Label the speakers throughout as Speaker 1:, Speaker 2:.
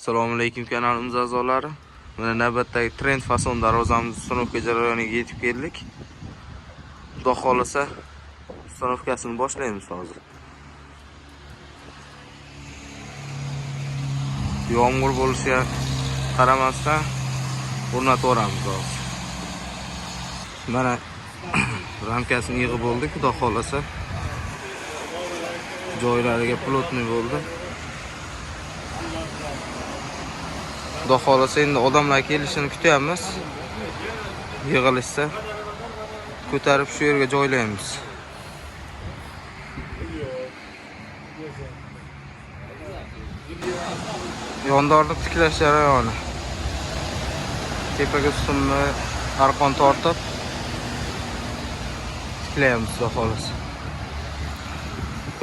Speaker 1: Assalomu alaykum kanalimiz a'zolari. Mana navbatdagi trend fason darvozamiz ustanovka jarayoniga yetib keldik. Xudo xolasa ustanovkasini boshlaymiz hozir. Yomg'ir bo'lishiga qaramasdan o'rnatib yuboramiz hozir. Mana ramkasini yig'ib bo'ldik, xudo xolasa. Joylariga plotniy bo'ldi. Xudo xolasa endi odamlar kelishini kutyapmiz. Yig'ilishsa ko'tarib shu yerga joylaymiz. Yondorliq tiklash jarayoni. Tepaga ustunni arqon tortib tiklaymiz xudo xolasa.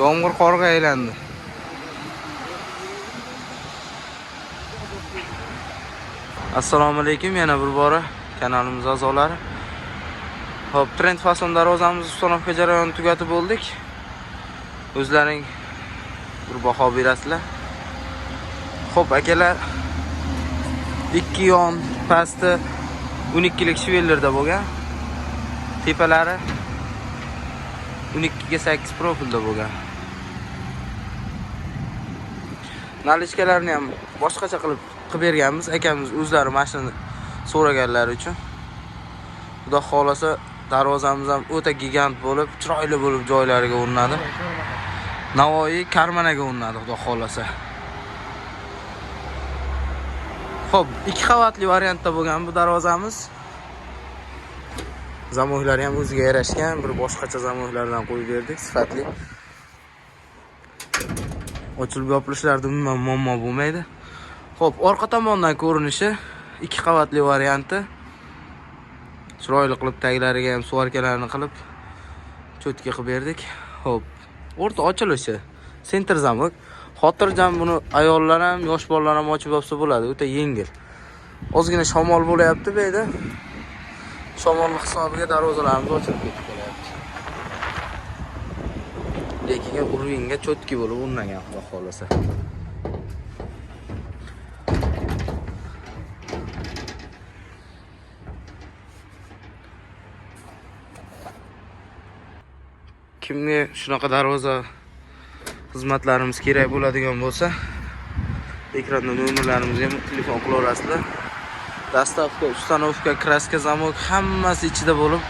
Speaker 1: Yomg'ir qorga aylandi. Assalomu alaykum, yana bir bora kanalimiz a'zolari. Hop, trend fason darvozamiz ustanovka jarayonini tugatib bo'ldik. O'zlaring bir baho berasizlar. Hop, akalar, ikki yon pasti 12 lik shivellarda bo'lgan. Tepalari 12 ga 8 profilda bo'lgan. Nalichkalarni ham boshqacha qilib berganmiz. Akamiz o'zlari mashinani so'raganlari uchun. Xudo xolasa darvozamiz ham o'ta gigant bo'lib, chiroyli bo'lib joylariga o'rnadi. Navoiy Karmanaga o'rnadi xudo xolasa. Xo'p, 2 qavatli variantda bo'lgan bu darvozamiz. Zamoylari ham o'ziga yarashgan, bir boshqacha zamoylardan qo'yib berdik, sifatli. Ochilib yopilishlarda umuman muammo bo'lmaydi. Xo'p, orqa tomondan ko'rinishi 2 qavatli varianti. Chiroyli qilib taglariga ham suvarkalarni qilib cho'tka qilib berdik. Xo'p, o'rta ochilishi senter zamok. Xotirjam buni ayollar ham, yosh bolalar ham ochib olsa bo'ladi, o'ta yengil. Ozgina shamol bo'layapti bu yerda. Shamolning hisobiga darvozalarimiz ochilib ketib qolyapti. Lekin uringa cho'tki bo'lib o'rnagan xudo xolasa. Kimga shunaqa darvoza xizmatlarimiz kerak bo'ladigan bo'lsa, ekranda nomerlarimizga ham telefon qilaverasizlar. Dastavka, ustanovka, kraska, zamok hammasi ichida bo'lib,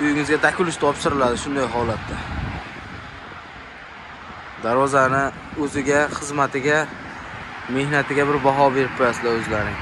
Speaker 1: uyingizga taklif topshiriladi shunday holatda. Darvozani o'ziga, xizmatiga, mehnatiga bir baho berib qo'yasizlar o'zlaring.